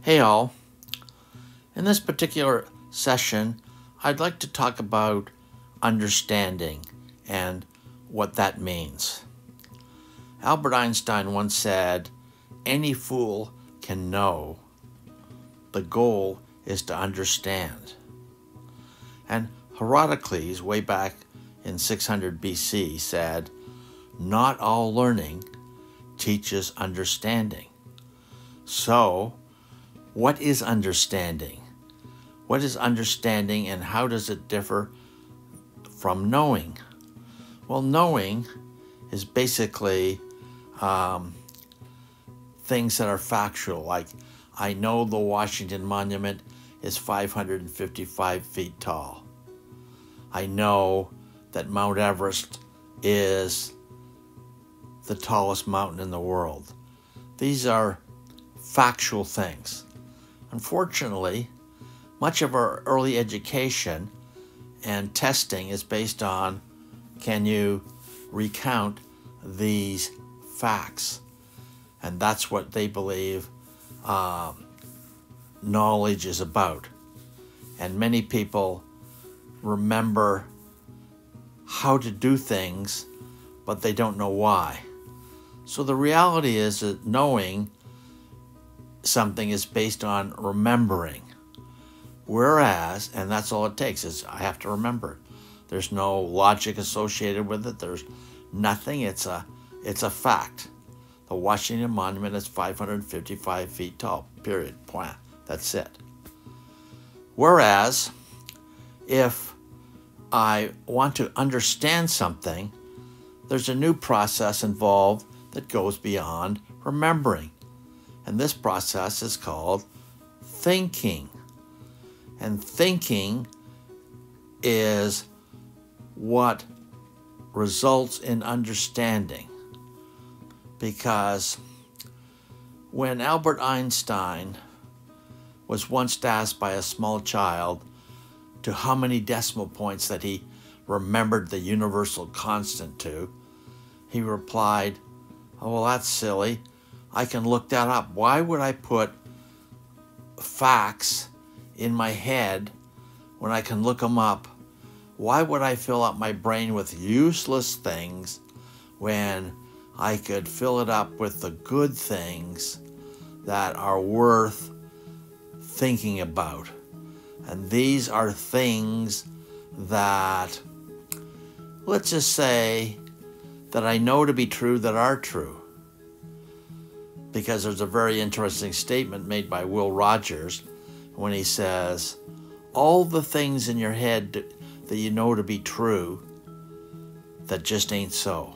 Hey all, in this particular session, I'd like to talk about understanding and what that means. Albert Einstein once said, "Any fool can know. The goal is to understand." And Herodotus, way back in 600 BC, said, "Not all learning teaches understanding." So, what is understanding? What is understanding and how does it differ from knowing? Well, knowing is basically things that are factual, like I know the Washington Monument is 555 feet tall. I know that Mount Everest is the tallest mountain in the world. These are factual things. Unfortunately, much of our early education and testing is based on, can you recount these facts? And that's what they believe knowledge is about. And many people remember how to do things, but they don't know why. So the reality is that knowing something is based on remembering. Whereas, and that's all it takes, is I have to remember it. There's no logic associated with it. There's nothing. It's a fact. The Washington Monument is 555 feet tall, period, point. That's it. Whereas, if I want to understand something, there's a new process involved that goes beyond remembering. And this process is called thinking. And thinking is what results in understanding. Because when Albert Einstein was once asked by a small child to how many decimal points that he remembered the universal constant to, he replied, "Oh, well, that's silly. I can look that up. Why would I put facts in my head when I can look them up? Why would I fill up my brain with useless things when I could fill it up with the good things that are worth thinking about?" And these are things that, let's just say, that I know to be true that are true. Because there's a very interesting statement made by Will Rogers when he says, all the things in your head that you know to be true that just ain't so.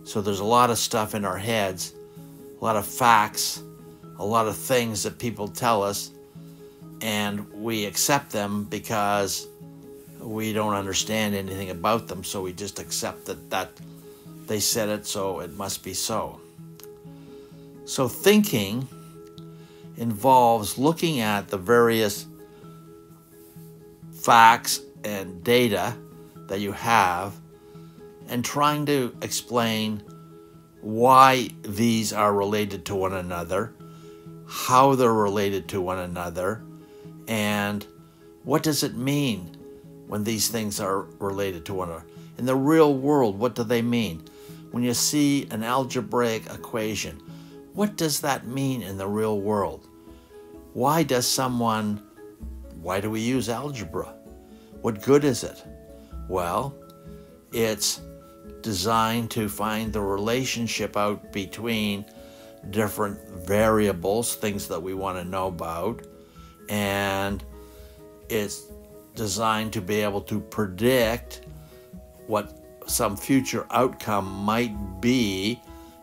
So there's a lot of stuff in our heads, a lot of facts, a lot of things that people tell us, and we accept them because we don't understand anything about them, so we just accept that they said it, so it must be so. So thinking involves looking at the various facts and data that you have and trying to explain why these are related to one another, how they're related to one another, and what does it mean when these things are related to one another. In the real world, what do they mean? When you see an algebraic equation, what does that mean in the real world? Why do we use algebra? What good is it? Well, it's designed to find the relationship out between different variables, things that we want to know about, and it's designed to be able to predict what some future outcome might be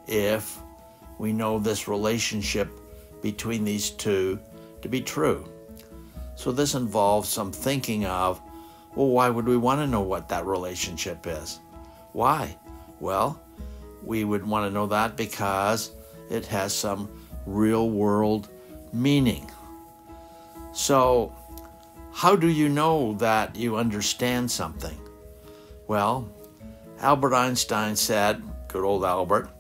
if we know this relationship between these two to be true. So this involves some thinking of, well, why would we want to know what that relationship is? Why? Well, we would want to know that because it has some real world meaning. So how do you know that you understand something? Well, Albert Einstein said, good old Albert,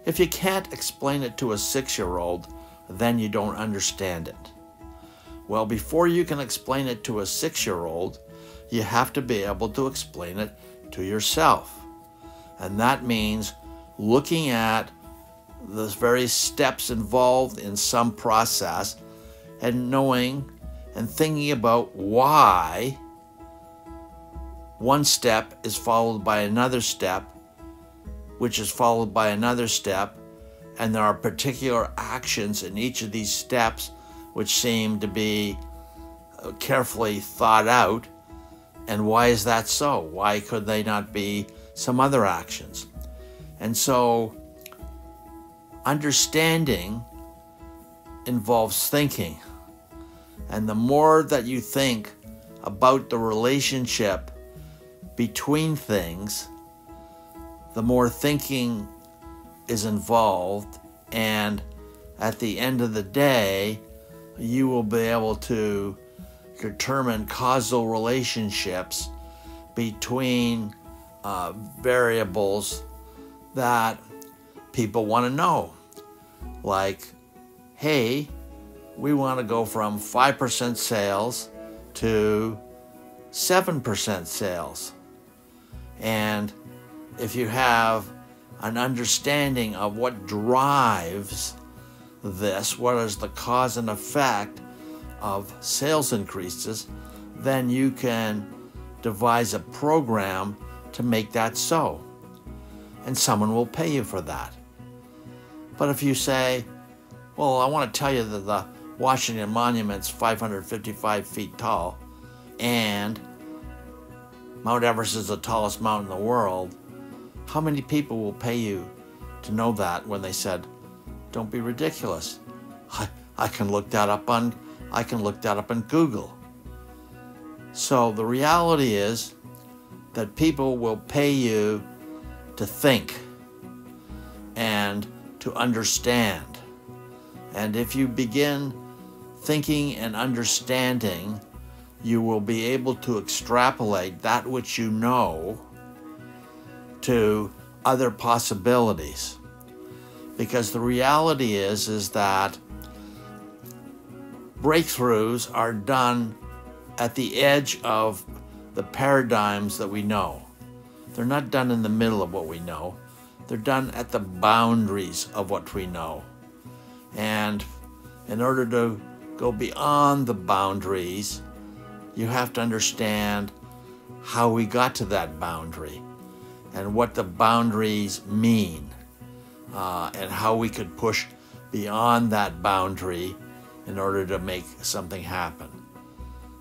if you can't explain it to a 6-year-old, then you don't understand it. Well, before you can explain it to a 6-year-old, you have to be able to explain it to yourself. And that means looking at the various steps involved in some process and knowing and thinking about why one step is followed by another step, which is followed by another step, and there are particular actions in each of these steps which seem to be carefully thought out. And why is that so? Why could they not be some other actions? And so understanding involves thinking. And the more that you think about the relationship between things, the more thinking is involved. And at the end of the day, you will be able to determine causal relationships between variables that people want to know. Like, hey, we want to go from 5% sales to 7% sales. And if you have an understanding of what drives this, what is the cause and effect of sales increases, then you can devise a program to make that so. And someone will pay you for that. But if you say, well, I want to tell you that the Washington Monument's 555 feet tall and Mount Everest is the tallest mountain in the world, how many people will pay you to know that when they said, don't be ridiculous. I can look that up on Google. So the reality is that people will pay you to think and to understand. And if you begin thinking and understanding, you will be able to extrapolate that which you know to other possibilities. Because the reality is that breakthroughs are done at the edge of the paradigms that we know. They're not done in the middle of what we know. They're done at the boundaries of what we know. And in order to go beyond the boundaries, you have to understand how we got to that boundary and what the boundaries mean, and how we could push beyond that boundary in order to make something happen.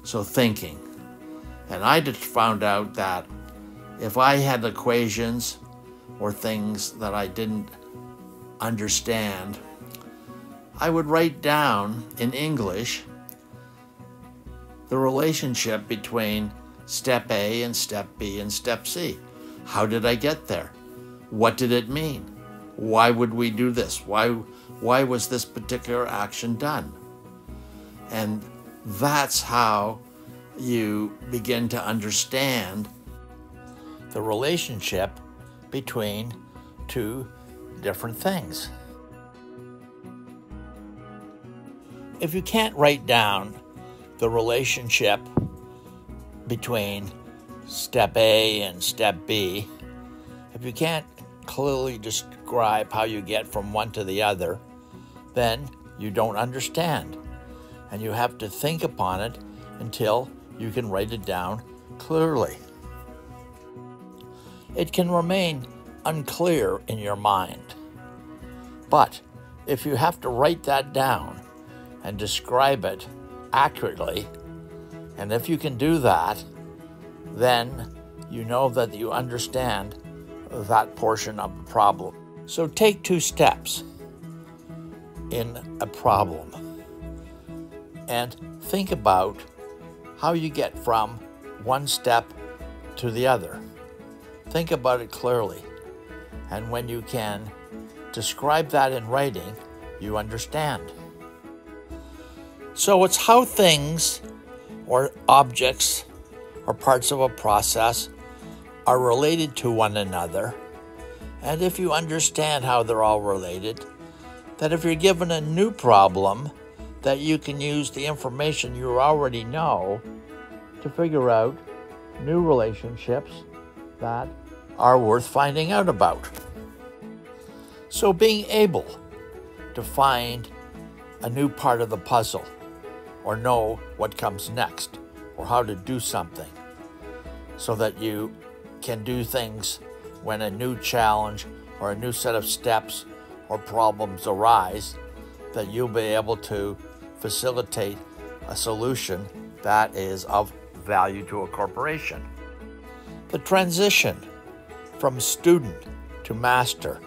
So thinking. And I just found out that if I had equations or things that I didn't understand, I would write down in English the relationship between step A and step B and step C. How did I get there? What did it mean? Why would we do this? Why was this particular action done? And that's how you begin to understand the relationship between two different things. If you can't write down the relationship between step A and step B, if you can't clearly describe how you get from one to the other, then you don't understand. And you have to think upon it until you can write it down clearly. It can remain unclear in your mind. But if you have to write that down and describe it accurately, and if you can do that, then you know that you understand that portion of the problem. So take 2 steps in a problem and think about how you get from one step to the other. Think about it clearly. And when you can describe that in writing, you understand. So it's how things or objects or parts of a process are related to one another. And if you understand how they're all related, that if you're given a new problem, that you can use the information you already know to figure out new relationships that are worth finding out about. So being able to find a new part of the puzzle, or know what comes next, or how to do something, so that you can do things when a new challenge or a new set of steps or problems arise, that you'll be able to facilitate a solution that is of value to a corporation. The transition from student to master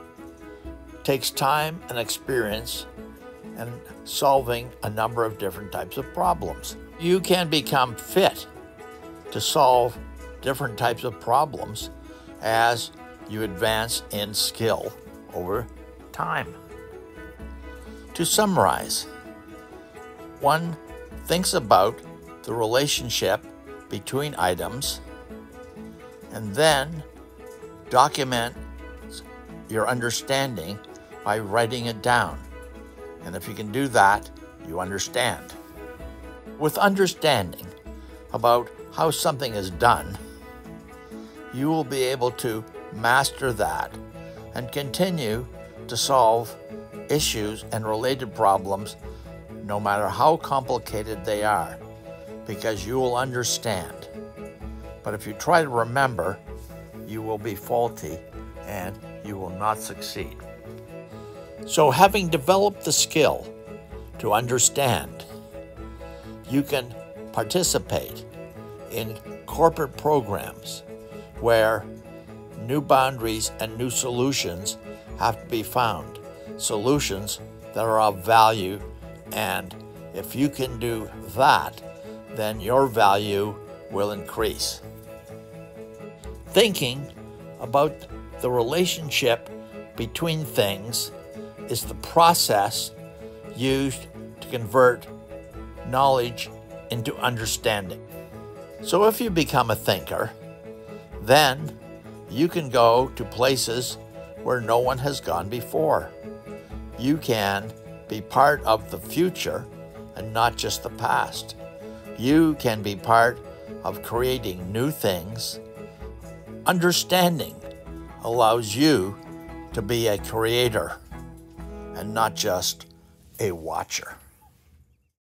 takes time and experience and solving a number of different types of problems. You can become fit to solve different types of problems as you advance in skill over time. To summarize, one thinks about the relationship between items and then documents your understanding by writing it down. And if you can do that, you understand. With understanding about how something is done, you will be able to master that and continue to solve issues and related problems no matter how complicated they are, because you will understand. But if you try to remember, you will be faulty and you will not succeed. So having developed the skill to understand, you can participate in corporate programs where new boundaries and new solutions have to be found, solutions that are of value, and if you can do that, then your value will increase. Thinking about the relationship between things is the process used to convert knowledge into understanding. So if you become a thinker, then you can go to places where no one has gone before. You can be part of the future and not just the past. You can be part of creating new things. Understanding allows you to be a creator and not just a watcher.